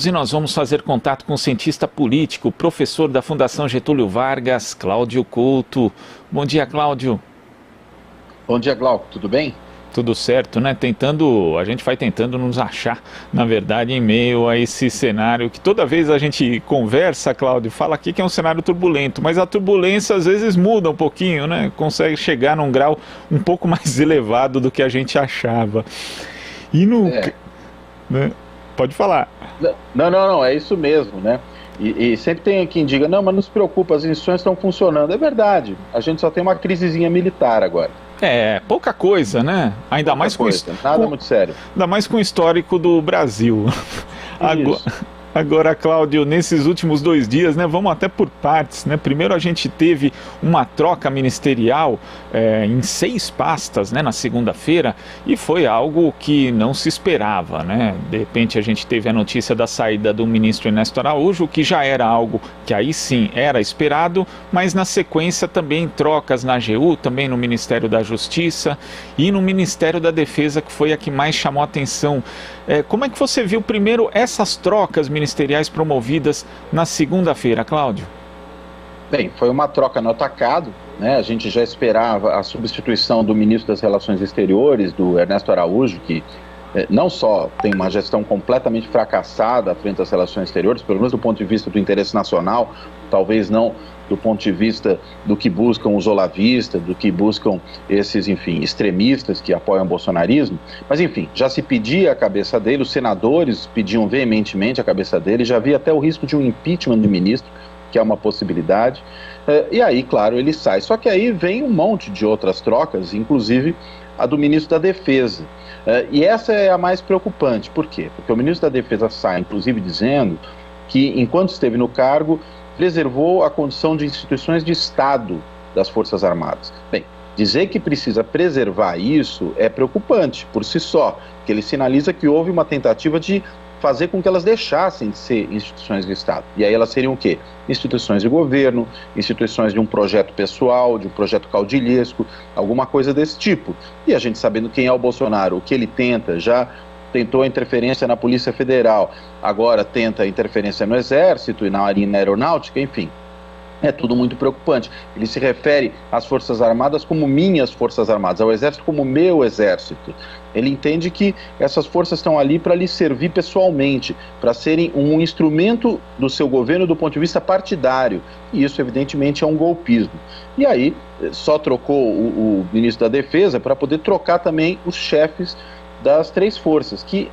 E nós vamos fazer contato com o cientista político, professor da Fundação Getúlio Vargas, Cláudio Couto. Bom dia, Cláudio. Bom dia, Glauco. Tudo bem? Tudo certo, né? A gente vai tentando nos achar, na verdade, em meio a esse cenário que toda vez a gente conversa, Cláudio, fala aqui que é um cenário turbulento, mas a turbulência às vezes muda um pouquinho, né? Consegue chegar num grau um pouco mais elevado do que a gente achava. E né? Pode falar. Não, é isso mesmo, né? E sempre tem quem diga, não, mas não se preocupa, as instituições estão funcionando. É verdade, a gente só tem uma crisezinha militar agora. Pouca coisa, né? Ainda mais com isso. Nada muito sério. Ainda mais com o histórico do Brasil. Agora, Cláudio, nesses últimos 2 dias, né, vamos até por partes, né? Primeiro a gente teve uma troca ministerial em 6 pastas, né, na segunda-feira, e foi algo que não se esperava, né? De repente a gente teve a notícia da saída do ministro Ernesto Araújo, que já era algo que aí sim era esperado, mas na sequência também trocas na AGU, também no Ministério da Justiça e no Ministério da Defesa, que foi a que mais chamou a atenção. Como é que você viu primeiro essas trocas ministeriais promovidas na segunda-feira, Cláudio? Bem, foi uma troca no atacado, né? A gente já esperava a substituição do ministro das Relações Exteriores, do Ernesto Araújo, que não só tem uma gestão completamente fracassada à frente das relações exteriores, pelo menos do ponto de vista do interesse nacional, talvez não do ponto de vista do que buscam os olavistas, do que buscam esses, enfim, extremistas que apoiam o bolsonarismo, mas enfim, já se pedia a cabeça dele, os senadores pediam veementemente a cabeça dele, já havia até o risco de um impeachment do ministro, que é uma possibilidade, e aí, claro, ele sai. Só que aí vem um monte de outras trocas, inclusive a do ministro da Defesa, e essa é a mais preocupante. Por quê? Porque o ministro da Defesa sai, inclusive, dizendo que, enquanto esteve no cargo, preservou a condição de instituições de Estado das Forças Armadas. Bem, dizer que precisa preservar isso é preocupante por si só, porque ele sinaliza que houve uma tentativa de fazer com que elas deixassem de ser instituições de Estado. E aí elas seriam o quê? Instituições de governo, instituições de um projeto pessoal, de um projeto caudilhesco, alguma coisa desse tipo. E a gente sabendo quem é o Bolsonaro, o que ele tenta, já tentou a interferência na Polícia Federal, agora tenta a interferência no Exército e na aeronáutica, enfim. É tudo muito preocupante. Ele se refere às Forças Armadas como minhas Forças Armadas, ao Exército como meu Exército. Ele entende que essas forças estão ali para lhe servir pessoalmente, para serem um instrumento do seu governo do ponto de vista partidário. E isso, evidentemente, é um golpismo. E aí, só trocou o ministro da Defesa para poder trocar também os chefes das 3 forças, que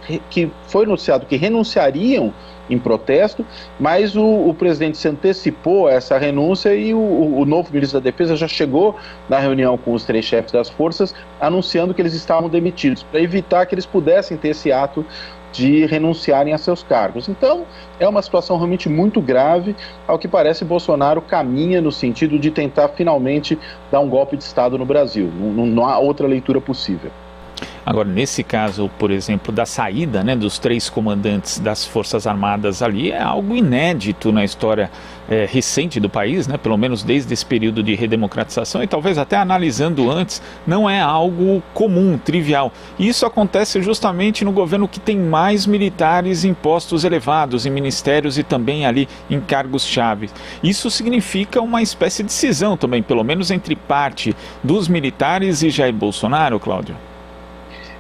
foi anunciado que renunciariam em protesto, mas o presidente se antecipou a essa renúncia e o novo ministro da Defesa já chegou na reunião com os 3 chefes das forças, anunciando que eles estavam demitidos, para evitar que eles pudessem ter esse ato de renunciarem a seus cargos. Então, é uma situação realmente muito grave. Ao que parece, Bolsonaro caminha no sentido de tentar finalmente dar um golpe de Estado no Brasil. Não há outra leitura possível. Agora, nesse caso, por exemplo, da saída, né, dos 3 comandantes das Forças Armadas ali, é algo inédito na história recente do país, né, pelo menos desde esse período de redemocratização, e talvez até analisando antes, não é algo comum, trivial. E isso acontece justamente no governo que tem mais militares em postos elevados, em ministérios e também ali em cargos-chave. Isso significa uma espécie de cisão também, pelo menos entre parte dos militares e Jair Bolsonaro, Cláudio.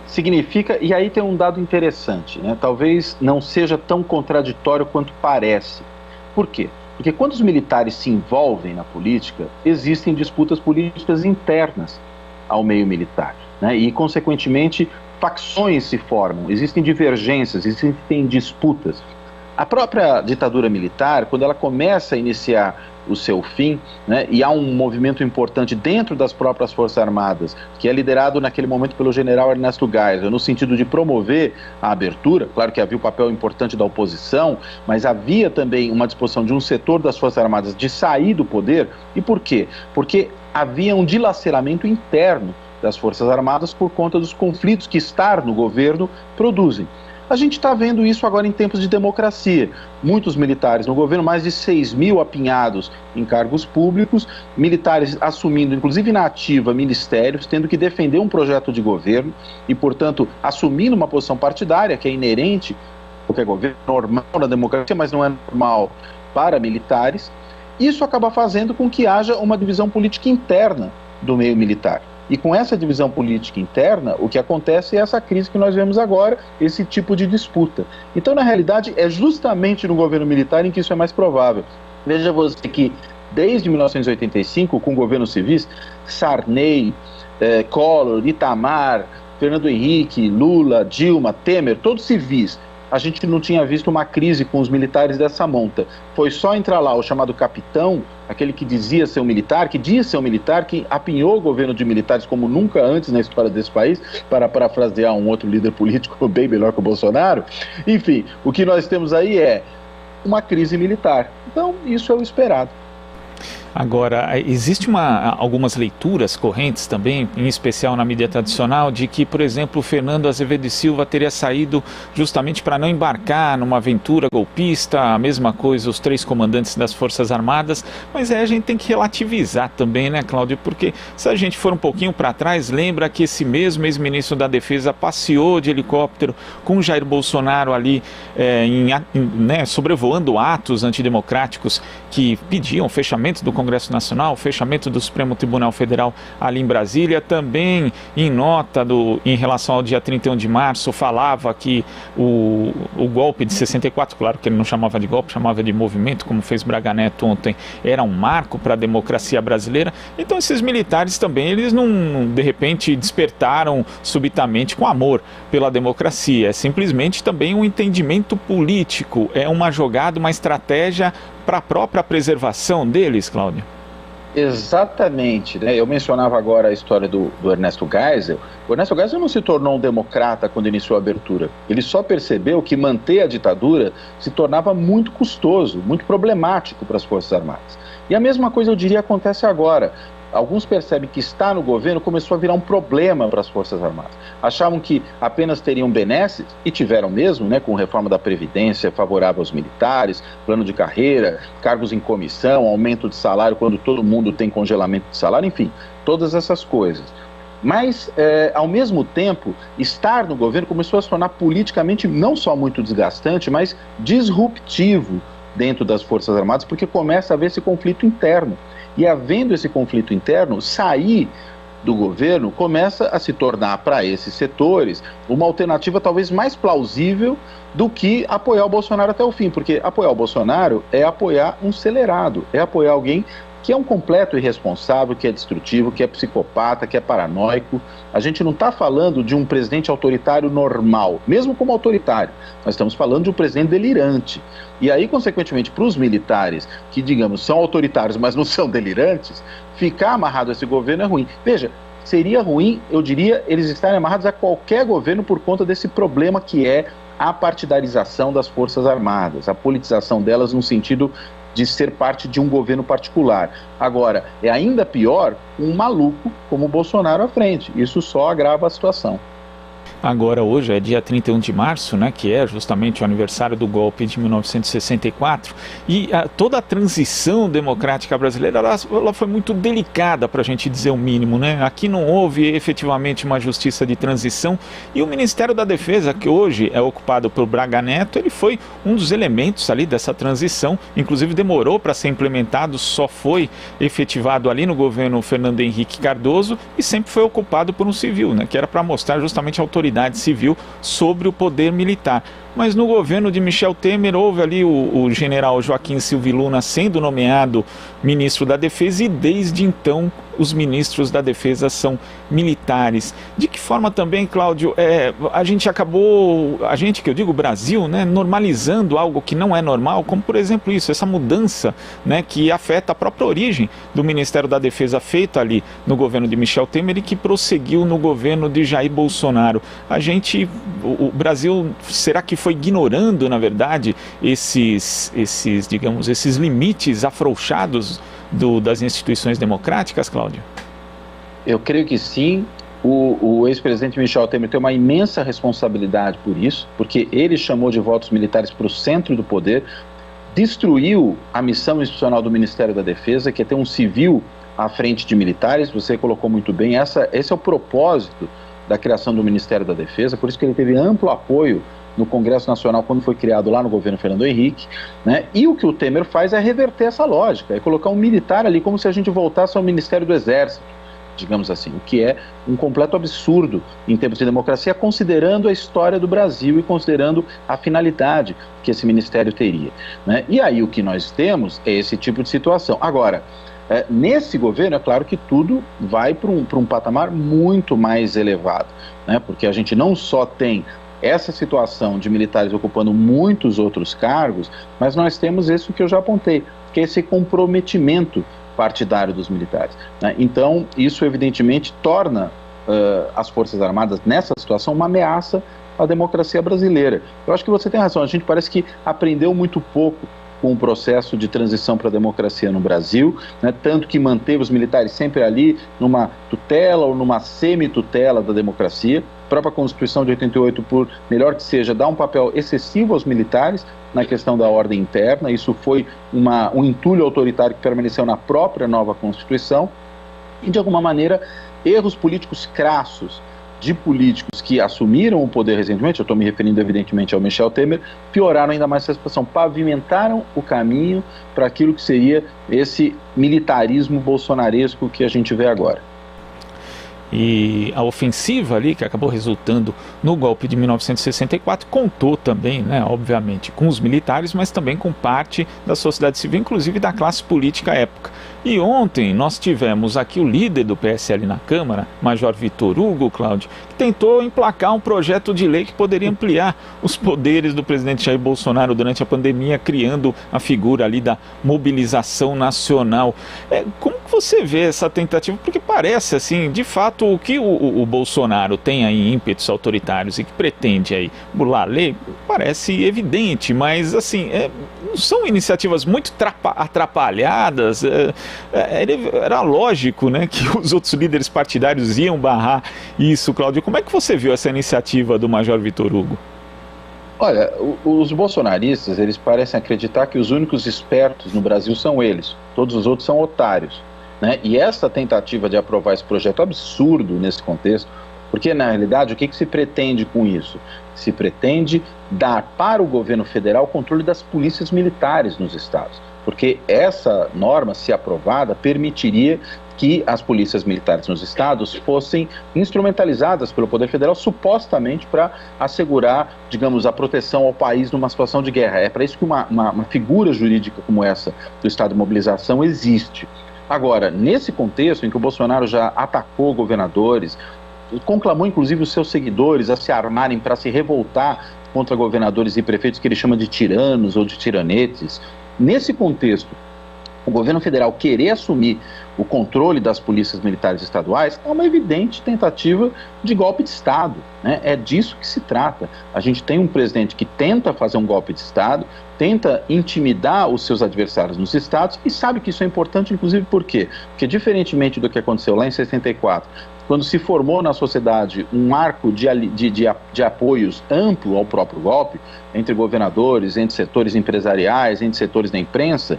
Significa, e aí tem um dado interessante, né? Talvez não seja tão contraditório quanto parece. Por quê? Porque quando os militares se envolvem na política, existem disputas políticas internas ao meio militar, né? E, consequentemente, facções se formam, existem divergências, existem disputas. A própria ditadura militar, quando ela começa a iniciar o seu fim, né, e há um movimento importante dentro das próprias Forças Armadas, que é liderado naquele momento pelo general Ernesto Geisel, no sentido de promover a abertura. Claro que havia o papel importante da oposição, mas havia também uma disposição de um setor das Forças Armadas de sair do poder. E por quê? Porque havia um dilaceramento interno das Forças Armadas por conta dos conflitos que estar no governo produzem. A gente está vendo isso agora em tempos de democracia. Muitos militares no governo, mais de 6.000 apinhados em cargos públicos, militares assumindo, inclusive na ativa, ministérios, tendo que defender um projeto de governo e, portanto, assumindo uma posição partidária que é inerente qualquer governo, normal na democracia, mas não é normal para militares. Isso acaba fazendo com que haja uma divisão política interna do meio militar. E com essa divisão política interna, o que acontece é essa crise que nós vemos agora, esse tipo de disputa. Então, na realidade, é justamente no governo militar em que isso é mais provável. Veja você que, desde 1985, com governos civis, Sarney, Collor, Itamar, Fernando Henrique, Lula, Dilma, Temer, todos civis, a gente não tinha visto uma crise com os militares dessa monta. Foi só entrar lá o chamado capitão, aquele que dizia ser um militar, que diz ser um militar, que apinhou o governo de militares como nunca antes na história desse país, para parafrasear um outro líder político bem melhor que o Bolsonaro. Enfim, o que nós temos aí é uma crise militar. Então, isso é o esperado. Agora, existe algumas leituras correntes também, em especial na mídia tradicional, de que, por exemplo, o Fernando Azevedo e Silva teria saído justamente para não embarcar numa aventura golpista, a mesma coisa os 3 comandantes das Forças Armadas, mas a gente tem que relativizar também, né, Cláudio? Porque se a gente for um pouquinho para trás, lembra que esse mesmo ex-ministro da Defesa passeou de helicóptero com Jair Bolsonaro ali, sobrevoando atos antidemocráticos que pediam o fechamento do Congresso Nacional, o fechamento do Supremo Tribunal Federal ali em Brasília. Também em nota em relação ao dia 31 de março, falava que o golpe de 64, claro que ele não chamava de golpe, chamava de movimento, como fez Braga Neto ontem, era um marco para a democracia brasileira. Então esses militares também, eles não, de repente, despertaram subitamente com amor pela democracia. É simplesmente também um entendimento político, é uma jogada, uma estratégia para a própria preservação deles, Cláudio? Exatamente, né? Eu mencionava agora a história do Ernesto Geisel. O Ernesto Geisel não se tornou um democrata quando iniciou a abertura. Ele só percebeu que manter a ditadura se tornava muito custoso, muito problemático para as Forças Armadas. E a mesma coisa, eu diria, acontece agora. Alguns percebem que estar no governo começou a virar um problema para as Forças Armadas. Achavam que apenas teriam benesses, e tiveram mesmo, né, com reforma da Previdência favorável aos militares, plano de carreira, cargos em comissão, aumento de salário quando todo mundo tem congelamento de salário, enfim, todas essas coisas. Mas, ao mesmo tempo, estar no governo começou a se tornar politicamente não só muito desgastante, mas disruptivo dentro das Forças Armadas, porque começa a haver esse conflito interno. E havendo esse conflito interno, sair do governo começa a se tornar para esses setores uma alternativa talvez mais plausível do que apoiar o Bolsonaro até o fim, porque apoiar o Bolsonaro é apoiar um acelerado, é apoiar alguém que é um completo irresponsável, que é destrutivo, que é psicopata, que é paranoico. A gente não está falando de um presidente autoritário normal, mesmo como autoritário. Nós estamos falando de um presidente delirante. E aí, consequentemente, para os militares, que, digamos, são autoritários, mas não são delirantes, ficar amarrado a esse governo é ruim. Veja, seria ruim, eu diria, eles estarem amarrados a qualquer governo por conta desse problema que é a partidarização das Forças Armadas, a politização delas no sentido de ser parte de um governo particular. Agora, é ainda pior um maluco como o Bolsonaro à frente. Isso só agrava a situação. Agora, hoje é dia 31 de março, né, que é justamente o aniversário do golpe de 1964, e toda a transição democrática brasileira ela foi muito delicada, para a gente dizer o mínimo, né? Aqui não houve efetivamente uma justiça de transição, e o Ministério da Defesa, que hoje é ocupado por Braga Neto, ele foi um dos elementos ali dessa transição, inclusive demorou para ser implementado, só foi efetivado ali no governo Fernando Henrique Cardoso, e sempre foi ocupado por um civil, né, que era para mostrar justamente a autoridade civil sobre o poder militar. Mas no governo de Michel Temer houve ali o general Joaquim Silva Luna sendo nomeado ministro da Defesa, e desde então os ministros da Defesa são militares. De que forma também, Cláudio, a gente acabou, que eu digo Brasil, né, normalizando algo que não é normal, como por exemplo isso, essa mudança, né, que afeta a própria origem do Ministério da Defesa feita ali no governo de Michel Temer e que prosseguiu no governo de Jair Bolsonaro. O Brasil, será que foi ignorando, na verdade, esses limites afrouxados das instituições democráticas, Cláudio? Eu creio que sim. O ex-presidente Michel Temer tem uma imensa responsabilidade por isso, porque ele chamou de votos militares para o centro do poder, destruiu a missão institucional do Ministério da Defesa, que é ter um civil à frente de militares. Você colocou muito bem, esse é o propósito da criação do Ministério da Defesa, por isso que ele teve amplo apoio no Congresso Nacional quando foi criado lá no governo Fernando Henrique, né? E o que o Temer faz é reverter essa lógica, é colocar um militar ali como se a gente voltasse ao Ministério do Exército, digamos assim, o que é um completo absurdo em termos de democracia, considerando a história do Brasil e considerando a finalidade que esse ministério teria, né? E aí o que nós temos é esse tipo de situação. Agora, nesse governo, é claro que tudo vai para um patamar muito mais elevado, né? Porque a gente não só tem essa situação de militares ocupando muitos outros cargos, mas nós temos isso que eu já apontei, que é esse comprometimento partidário dos militares, né? Então, isso evidentemente torna as Forças Armadas, nessa situação, uma ameaça à democracia brasileira. Eu acho que você tem razão, a gente parece que aprendeu muito pouco com o processo de transição para a democracia no Brasil, né? Tanto que manteve os militares sempre ali numa tutela ou numa semi-tutela da democracia. A própria Constituição de 88, por melhor que seja, dá um papel excessivo aos militares na questão da ordem interna. Isso foi um entulho autoritário que permaneceu na própria nova Constituição. E, de alguma maneira, erros políticos crassos de políticos que assumiram o poder recentemente, eu estou me referindo evidentemente ao Michel Temer, pioraram ainda mais essa situação, pavimentaram o caminho para aquilo que seria esse militarismo bolsonaresco que a gente vê agora. E a ofensiva ali, que acabou resultando no golpe de 1964, contou também, né, obviamente, com os militares, mas também com parte da sociedade civil, inclusive da classe política à época. E ontem nós tivemos aqui o líder do PSL na Câmara, Major Vitor Hugo, Cláudio, que tentou emplacar um projeto de lei que poderia ampliar os poderes do presidente Jair Bolsonaro durante a pandemia, criando a figura ali da mobilização nacional. Como que você vê essa tentativa? Porque parece, assim, de fato, o que o Bolsonaro tem aí ímpetos autoritários e que pretende aí burlar a lei, parece evidente, mas, assim, são iniciativas muito atrapalhadas. Era lógico, né, que os outros líderes partidários iam barrar isso, Cláudio. Como é que você viu essa iniciativa do Major Vitor Hugo? Olha, os bolsonaristas, eles parecem acreditar que os únicos espertos no Brasil são eles, todos os outros são otários, né? E essa tentativa de aprovar esse projeto absurdo nesse contexto, porque na realidade o que se pretende com isso? Se pretende dar para o governo federal o controle das polícias militares nos estados, porque essa norma, se aprovada, permitiria que as polícias militares nos estados fossem instrumentalizadas pelo Poder Federal supostamente para assegurar, digamos, a proteção ao país numa situação de guerra. É para isso que uma figura jurídica como essa do estado de mobilização existe. Agora, nesse contexto em que o Bolsonaro já atacou governadores, conclamou inclusive os seus seguidores a se armarem para se revoltar contra governadores e prefeitos que ele chama de tiranos ou de tiranetes, nesse contexto, o governo federal querer assumir o controle das polícias militares estaduais é uma evidente tentativa de golpe de Estado, né? É disso que se trata. A gente tem um presidente que tenta fazer um golpe de Estado, tenta intimidar os seus adversários nos estados e sabe que isso é importante, inclusive por quê? Porque diferentemente do que aconteceu lá em 64, quando se formou na sociedade um arco de apoios amplo ao próprio golpe, entre governadores, entre setores empresariais, entre setores da imprensa,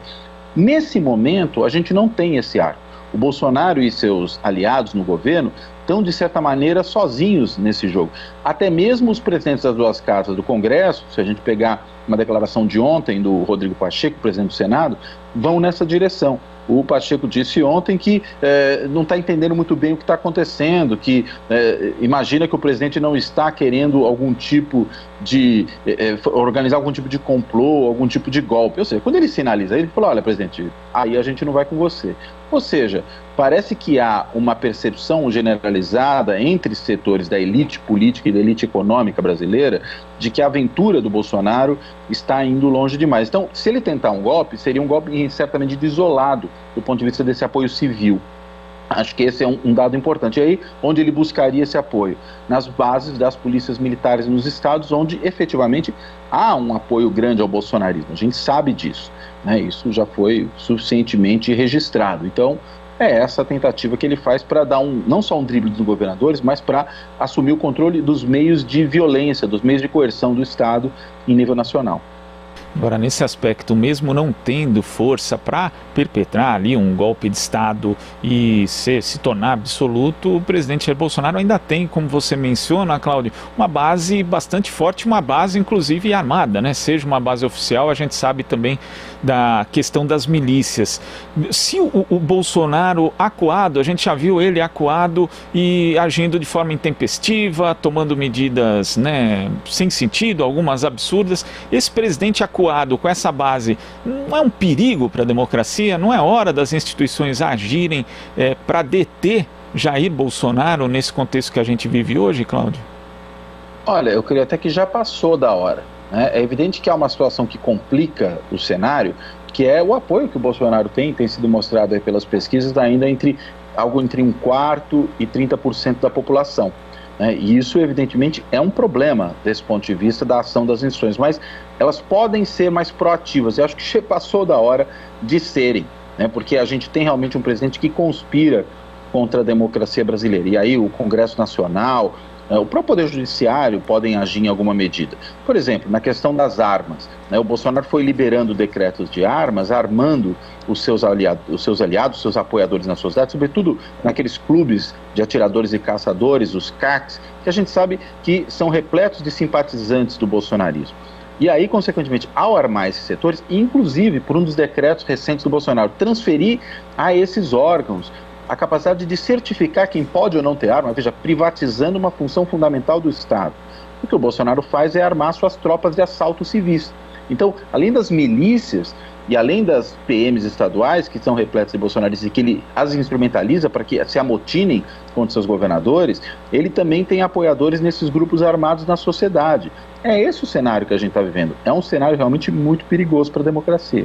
nesse momento a gente não tem esse arco. O Bolsonaro e seus aliados no governo estão, de certa maneira, sozinhos nesse jogo. Até mesmo os presidentes das duas casas do Congresso, se a gente pegar uma declaração de ontem do Rodrigo Pacheco, presidente do Senado, vão nessa direção. O Pacheco disse ontem que não está entendendo muito bem o que está acontecendo, que imagina que o presidente não está querendo algum tipo de organizar algum tipo de complô, algum tipo de golpe. Ou seja, quando ele sinaliza, ele fala: olha, presidente, aí a gente não vai com você. Ou seja, parece que há uma percepção generalizada entre setores da elite política e da elite econômica brasileira de que a aventura do Bolsonaro está indo longe demais. Então, se ele tentar um golpe, seria um golpe certamente isolado do ponto de vista desse apoio civil. Acho que esse é um dado importante. E aí, onde ele buscaria esse apoio? Nas bases das polícias militares nos estados, onde efetivamente há um apoio grande ao bolsonarismo. A gente sabe disso, né? Isso já foi suficientemente registrado. Então, é essa a tentativa que ele faz para dar não só um drible dos governadores, mas para assumir o controle dos meios de violência, dos meios de coerção do Estado em nível nacional. Agora, nesse aspecto, mesmo não tendo força para perpetrar ali um golpe de Estado e se tornar absoluto, o presidente Jair Bolsonaro ainda tem, como você menciona, Cláudio, uma base bastante forte, uma base inclusive armada, né? Seja uma base oficial, a gente sabe também da questão das milícias. Se o Bolsonaro acuado, a gente já viu ele acuado e agindo de forma intempestiva, tomando medidas, né, sem sentido, algumas absurdas, esse presidente acuado com essa base, não é um perigo para a democracia? Não é hora das instituições agirem para deter Jair Bolsonaro nesse contexto que a gente vive hoje, Cláudio? Olha, eu creio até que já passou da hora, né? É evidente que há uma situação que complica o cenário, que é o apoio que o Bolsonaro tem sido mostrado aí pelas pesquisas, ainda algo entre 1/4 e 30% da população. E isso, evidentemente, é um problema desse ponto de vista da ação das instituições, mas elas podem ser mais proativas. Eu acho que passou da hora de serem, né? Porque a gente tem realmente um presidente que conspira contra a democracia brasileira. E aí o Congresso Nacional, o próprio Poder Judiciário podem agir em alguma medida. Por exemplo, na questão das armas, né? O Bolsonaro foi liberando decretos de armas, armando os seus aliados, os seus apoiadores na sociedade, sobretudo naqueles clubes de atiradores e caçadores, os CACs, que a gente sabe que são repletos de simpatizantes do bolsonarismo. E aí, consequentemente, ao armar esses setores, inclusive por um dos decretos recentes do Bolsonaro, transferir a esses órgãos a capacidade de certificar quem pode ou não ter arma, veja, privatizando uma função fundamental do Estado. O que o Bolsonaro faz é armar suas tropas de assalto civis. Então, além das milícias e além das PMs estaduais, que são repletas de bolsonaristas e que ele as instrumentaliza para que se amotinem contra seus governadores, ele também tem apoiadores nesses grupos armados na sociedade. É esse o cenário que a gente está vivendo. É um cenário realmente muito perigoso para a democracia.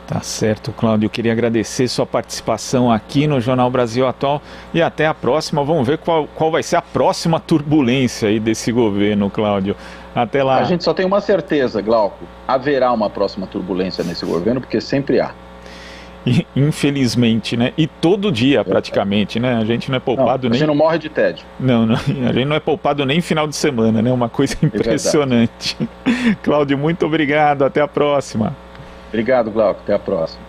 Tá certo, Cláudio. Eu queria agradecer sua participação aqui no Jornal Brasil Atual e até a próxima. Vamos ver qual vai ser a próxima turbulência aí desse governo, Cláudio. Até lá. A gente só tem uma certeza, Glauco. Haverá uma próxima turbulência nesse governo, porque sempre há. Infelizmente, né? E todo dia, praticamente, né? A gente não é poupado nem... Você não morre de tédio. Não, a gente não é poupado nem final de semana, né? Uma coisa impressionante. Cláudio, muito obrigado. Até a próxima. Obrigado, Glauco. Até a próxima.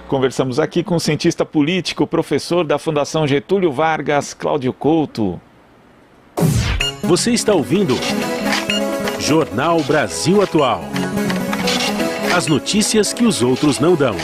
Conversamos aqui com o cientista político, professor da Fundação Getúlio Vargas, Cláudio Couto. Você está ouvindo Jornal Brasil Atual. As notícias que os outros não dão.